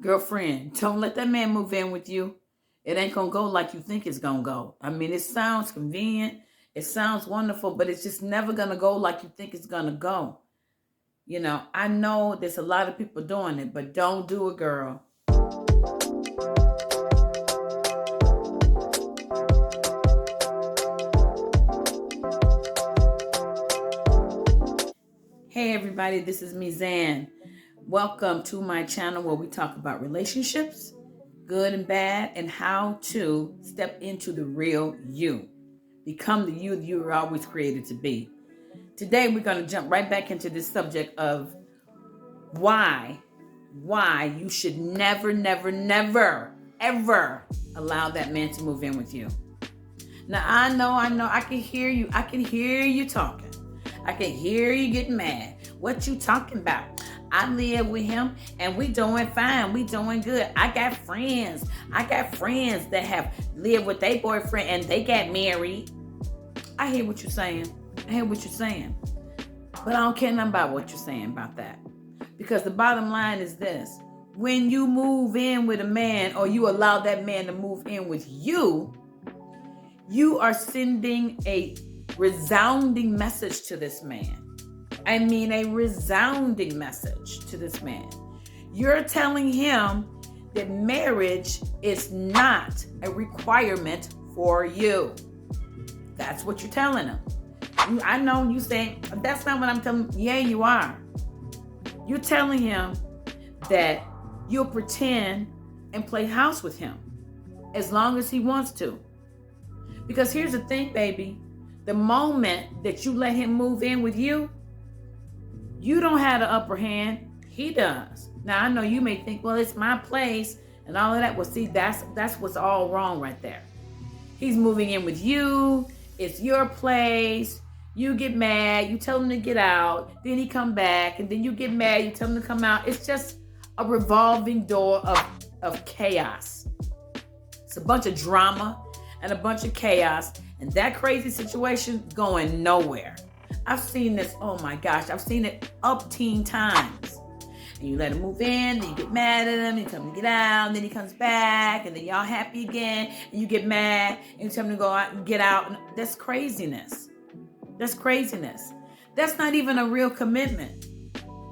Girlfriend, don't let that man move in with you. It ain't going to go like you think it's going to go. I mean, it sounds convenient. It sounds wonderful, but it's just never going to go like you think it's going to go. You know, I know there's a lot of people doing it, but don't do it, girl. Hey everybody, this is me, Zan. Welcome to my channel where we talk about relationships, good and bad, and how to step into the real you. Become the you were always created to be. Today we're going to jump right back into this subject of why you should never, ever allow that man to move in with you. Now I know, I can hear you. I can hear you talking. I can hear you getting mad. What you talking about? I live with him and we doing fine. We doing good. I got friends that have lived with their boyfriend and they got married. I hear what you're saying. But I don't care nothing about what you're saying about that. Because the bottom line is this. When you move in with a man or you allow that man to move in with you, you are sending a resounding message to this man. I mean, a resounding message to this man. You're telling him that marriage is not a requirement for you. That's what you're telling him. I know you saying, that's not what I'm telling him. Yeah, you are. You're telling him that you'll pretend and play house with him as long as he wants to. Because here's the thing, baby. The moment that you let him move in with you, you don't have the upper hand. He does. Now, I know you may think, well, it's my place and all of that. Well, see, that's what's all wrong right there. He's moving in with you. It's your place. You get mad. You tell him to get out. Then he come back. And then you get mad. You tell him to come out. It's just a revolving door of chaos. It's a bunch of drama and a bunch of chaos. And that crazy situation going nowhere. I've seen this, oh my gosh, I've seen it upteen times. And you let him move in, then you get mad at him, you tell him to get out, and then he comes back, and then y'all happy again, and you get mad, and you tell him to go out and get out. That's craziness. That's not even a real commitment.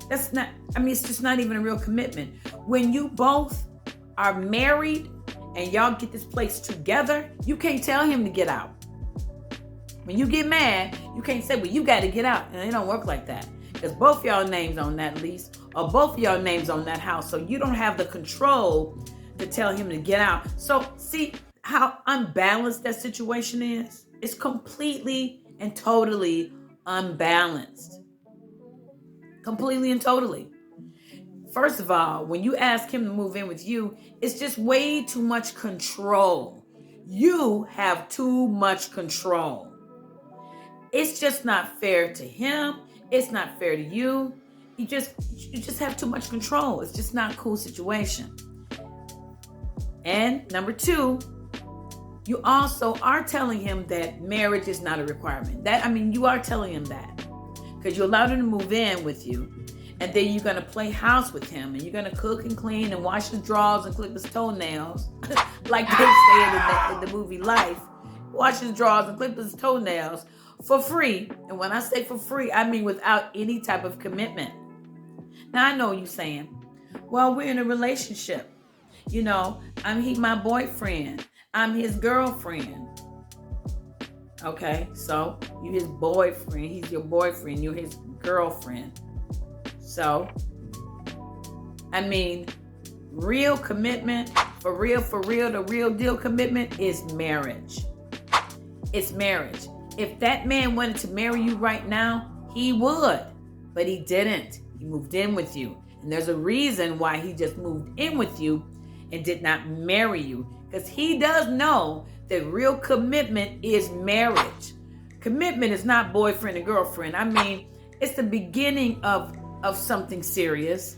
It's just not even a real commitment. When you both are married and y'all get this place together, you can't tell him to get out. When you get mad, you can't say, well, you got to get out. And it don't work like that. Because both y'all names on that lease or both y'all names on that house. So you don't have the control to tell him to get out. So see how unbalanced that situation is? It's completely and totally unbalanced. Completely and totally. First of all, when you ask him to move in with you, it's just way too much control. You have too much control. It's just not fair to him. It's not fair to you. You just have too much control. It's just not a cool situation. And number two, you also are telling him that marriage is not a requirement. You are telling him that because you allowed him to move in with you. And then you're going to play house with him. And you're going to cook and clean and wash his drawers and clip his toenails. Like they say in the movie Life. Wash his drawers and clip his toenails for free. And when I say for free, I mean without any type of commitment. Now, I know you're saying, well, we're in a relationship. You know, he's my boyfriend. I'm his girlfriend. Okay, so you're his boyfriend. He's your boyfriend. You're his girlfriend. So, real commitment, for real, the real deal commitment is marriage. It's marriage. If that man wanted to marry you right now, he would, but he didn't. He moved in with you. And there's a reason why he just moved in with you and did not marry you. Because he does know that real commitment is marriage. Commitment is not boyfriend and girlfriend. It's the beginning of something serious.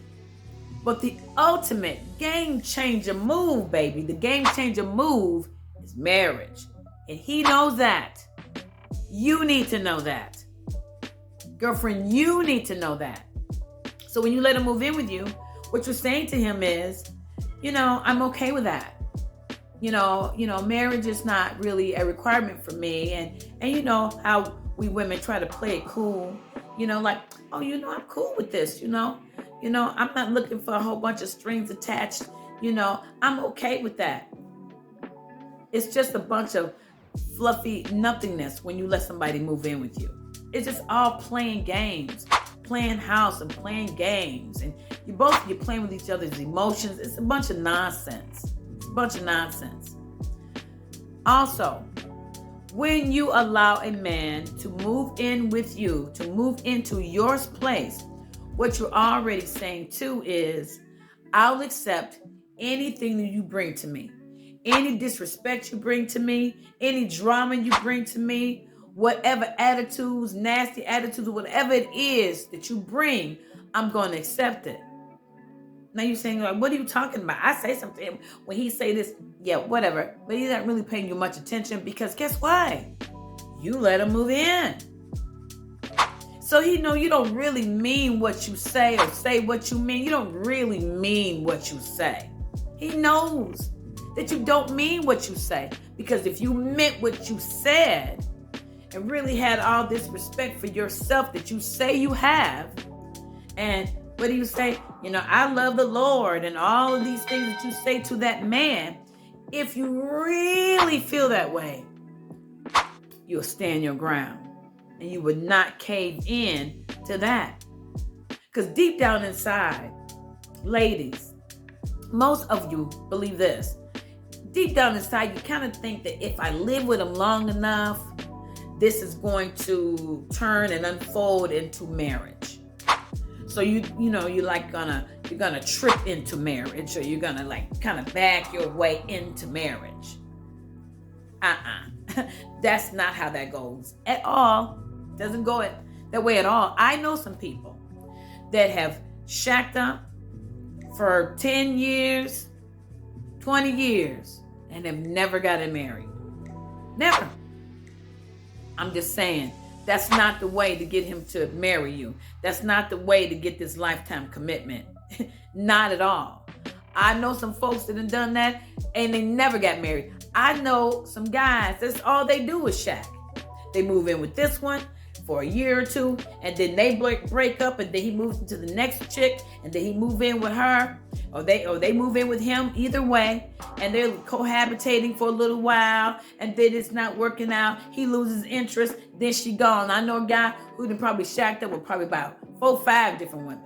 But the ultimate game changer move, baby, the game changer move is marriage. And he knows that. You need to know that. Girlfriend, you need to know that. So when you let him move in with you, what you're saying to him is, I'm okay with that. Marriage is not really a requirement for me. And you know how we women try to play it cool, like, oh, I'm cool with this, I'm not looking for a whole bunch of strings attached, I'm okay with that. It's just a bunch of fluffy nothingness when you let somebody move in with you. It's just all playing games, playing house and playing games. And you're playing with each other's emotions. It's a bunch of nonsense. Also, when you allow a man to move in with you, to move into your place, what you're already saying too is, I'll accept anything that you bring to me. Any disrespect you bring to me, any drama you bring to me, whatever attitudes, nasty attitudes, whatever it is that you bring, I'm going to accept it. Now you're saying, like, what are you talking about? I say something when he say this, yeah, whatever. But he's not really paying you much attention because guess what? You let him move in. So he know you don't really mean what you say or say what you mean. You don't really mean what you say. He knows that you don't mean what you say. Because if you meant what you said and really had all this respect for yourself that you say you have, and what do you say? I love the Lord and all of these things that you say to that man. If you really feel that way, you'll stand your ground and you would not cave in to that. Because deep down inside, ladies, most of you believe this. Deep down inside, you kind of think that if I live with him long enough, this is going to turn and unfold into marriage. So you're gonna trip into marriage, or you're gonna like kind of back your way into marriage. That's not how that goes at all. Doesn't go that way at all. I know some people that have shacked up for 10 years, 20 years, and have never gotten married. Never. I'm just saying, that's not the way to get him to marry you. That's not the way to get this lifetime commitment. Not at all. I know some folks that have done that and they never got married. I know some guys, that's all they do is shack. They move in with this one for a year or two, and then they break up, and then he moves into the next chick, and then he move in with her, or they move in with him, either way, and they're cohabitating for a little while, and then it's not working out. He loses interest, then she gone. I know a guy who done probably shacked up with probably about 4 or 5 different women.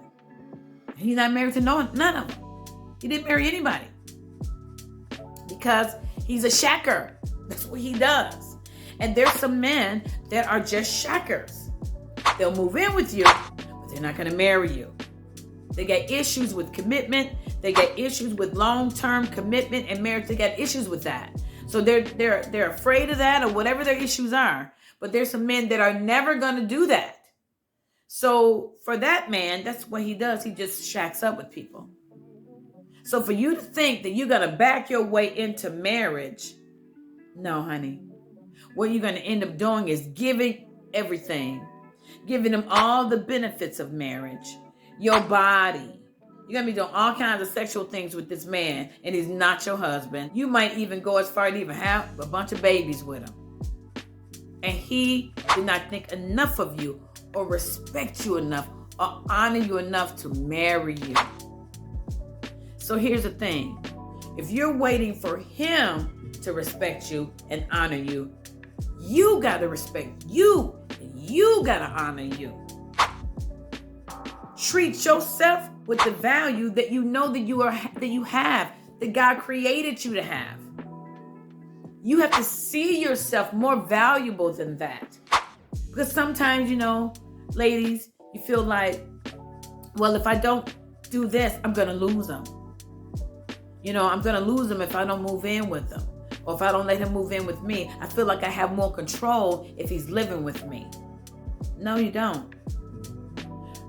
He's not married to none of them. He didn't marry anybody because he's a shacker. That's what he does. And there's some men that are just shackers. They'll move in with you, but they're not going to marry you. They got issues with commitment. They got issues with long-term commitment and marriage. They got issues with that. So they're afraid of that, or whatever their issues are. But there's some men that are never going to do that. So for that man, that's what he does. He just shacks up with people. So for you to think that you're going to back your way into marriage, no, honey. What you're going to end up doing is giving everything, giving them all the benefits of marriage, your body. You're going to be doing all kinds of sexual things with this man, and he's not your husband. You might even go as far to even have a bunch of babies with him. And he did not think enough of you, or respect you enough, or honor you enough to marry you. So here's the thing. If you're waiting for him to respect you and honor you, you got to respect you, and you got to honor you. Treat yourself with the value that you know that you have, that God created you to have. You have to see yourself more valuable than that. Because sometimes, ladies, you feel like, well, if I don't do this, I'm going to lose him. I'm going to lose him if I don't move in with him. Or if I don't let him move in with me. I feel like I have more control if he's living with me. No, you don't.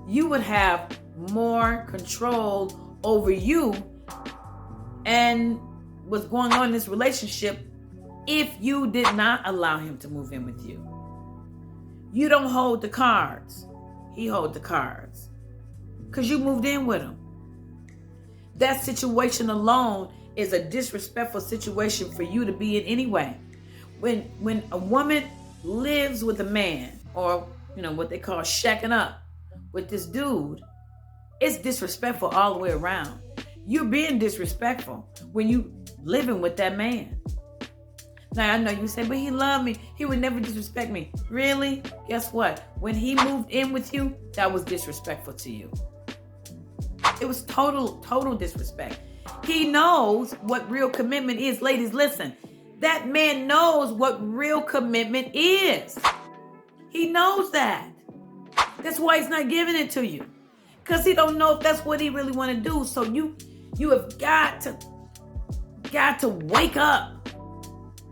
You would have more control over you and what's going on in this relationship if you did not allow him to move in with you. You don't hold the cards. He holds the cards. Because you moved in with him. That situation alone is a disrespectful situation for you to be in anyway. When a woman lives with a man, or what they call shacking up with this dude, it's disrespectful all the way around. You're being disrespectful when you living with that man. Now, I know you say, but he loved me. He would never disrespect me. Really? Guess what? When he moved in with you, that was disrespectful to you. It was total disrespect. He knows what real commitment is. Ladies, listen. That man knows what real commitment is. He knows that. That's why he's not giving it to you. Because he don't know if that's what he really want to do. So you have got to wake up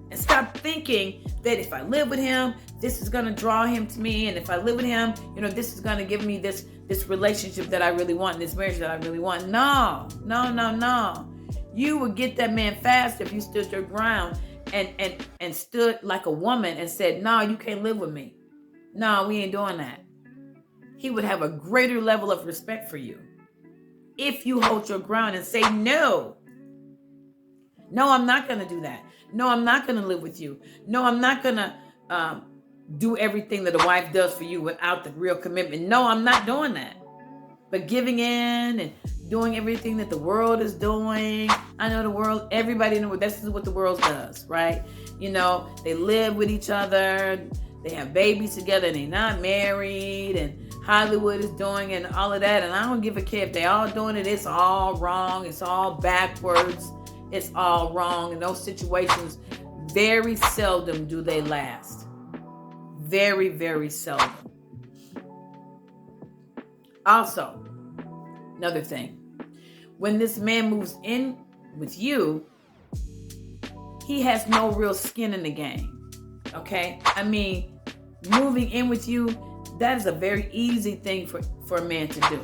and stop thinking that if I live with him, this is going to draw him to me. And if I live with him, this is going to give me this relationship that I really want, this marriage that I really want. No. You would get that man fast if you stood your ground and stood like a woman and said, no, you can't live with me. No, we ain't doing that. He would have a greater level of respect for you if you hold your ground and say, no, I'm not going to do that. No, I'm not going to live with you. No, I'm not going to do everything that a wife does for you without the real commitment. No, I'm not doing that. But giving in and doing everything that the world is doing. I know the world, everybody knows this is what the world does, right? They live with each other. They have babies together and they're not married, and Hollywood is doing and all of that. And I don't give a care if they all doing it. It's all wrong. It's all backwards. It's all wrong. In those situations, very seldom do they last. Very, very seldom. Also, another thing, when this man moves in with you, he has no real skin in the game. Okay? I mean, moving in with you, that is a very easy thing for a man to do.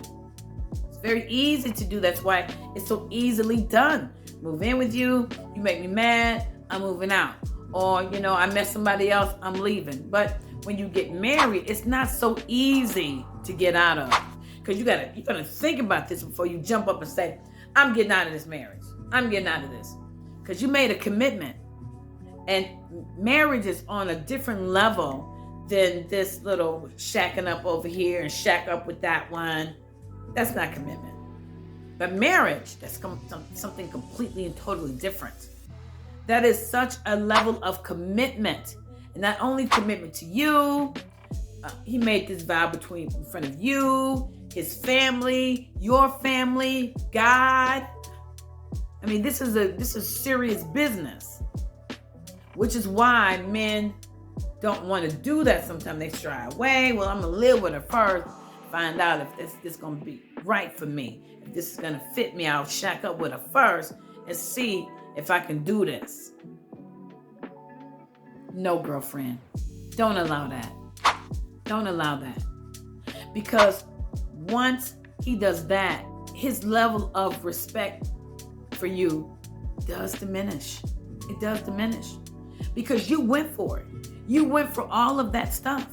It's very easy to do. That's why it's so easily done. Move in with you, you make me mad, I'm moving out. Or, I met somebody else, I'm leaving. But when you get married, it's not so easy to get out of. Because you gotta think about this before you jump up and say, I'm getting out of this marriage. I'm getting out of this. Because you made a commitment. And marriage is on a different level than this little shacking up over here and shack up with that one. That's not commitment. But marriage, that's something completely and totally different. That is such a level of commitment. And not only commitment to you, he made this vow in front of you, his family, your family, God. I mean, this is serious business. Which is why men don't want to do that sometimes. They shy away. Well, I'm going to live with her first. Find out if this going to be right for me. If this is going to fit me, I'll shack up with her first and see if I can do this. No, girlfriend. Don't allow that. Don't allow that. Because once he does that, his level of respect for you does diminish. It does diminish. Because you went for it. You went for all of that stuff.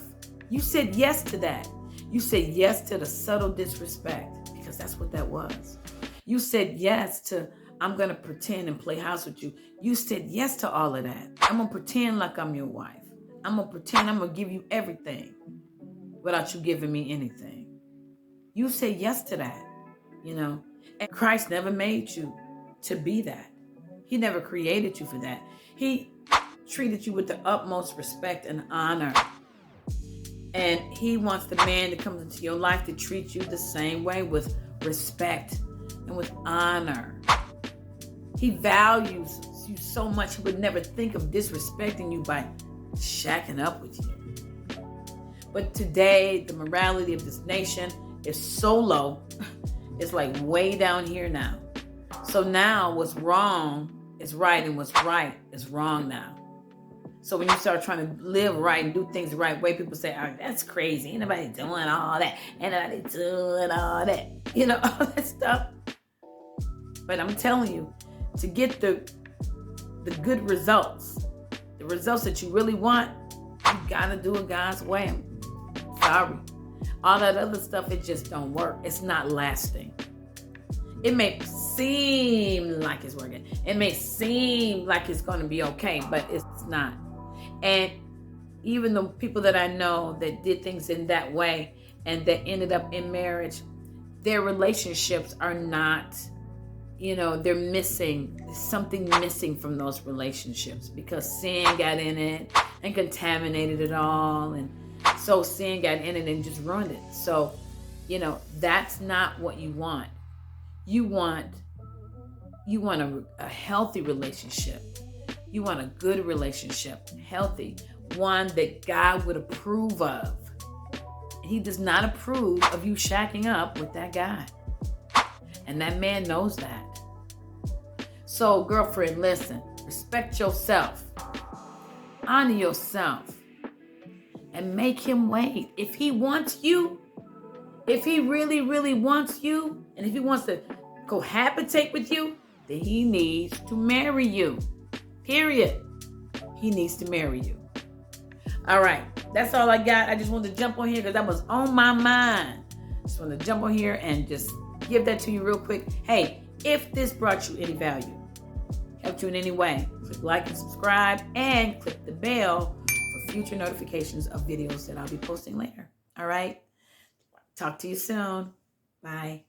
You said yes to that. You said yes to the subtle disrespect, because that's what that was. You said yes to, I'm going to pretend and play house with you. You said yes to all of that. I'm going to pretend like I'm your wife. I'm going to pretend I'm going to give you everything without you giving me anything. You said yes to that, And Christ never made you to be that. He never created you for that. He treated you with the utmost respect and honor. And he wants the man that comes into your life to treat you the same way, with respect and with honor. He values you so much, he would never think of disrespecting you by shacking up with you. But today, the morality of this nation is so low. It's like way down here now. So now what's wrong is right, and what's right is wrong now. So when you start trying to live right and do things the right way, people say, oh, that's crazy. Ain't nobody doing all that. Ain't nobody doing all that. All that stuff. But I'm telling you, to get the good results, the results that you really want, you got to do it God's way. I'm sorry. All that other stuff, it just don't work. It's not lasting. It may seem like it's working. It may seem like it's going to be okay, but it's not. And even the people that I know that did things in that way and that ended up in marriage, their relationships are not, they're missing. There's something missing from those relationships because sin got in it and contaminated it all. And so sin got in it and just ruined it. So, that's not what you want. You want a healthy relationship. You want a good relationship, healthy, one that God would approve of. He does not approve of you shacking up with that guy. And that man knows that. So, girlfriend, listen, respect yourself. Honor yourself. And make him wait. If he wants you, if he really, really wants you, and if he wants to cohabitate with you, then he needs to marry you. Period. He needs to marry you. All right. That's all I got. I just wanted to jump on here because that was on my mind. Just want to jump on here and just give that to you real quick. Hey, if this brought you any value, helped you in any way, click like and subscribe and click the bell for future notifications of videos that I'll be posting later. All right. Talk to you soon. Bye.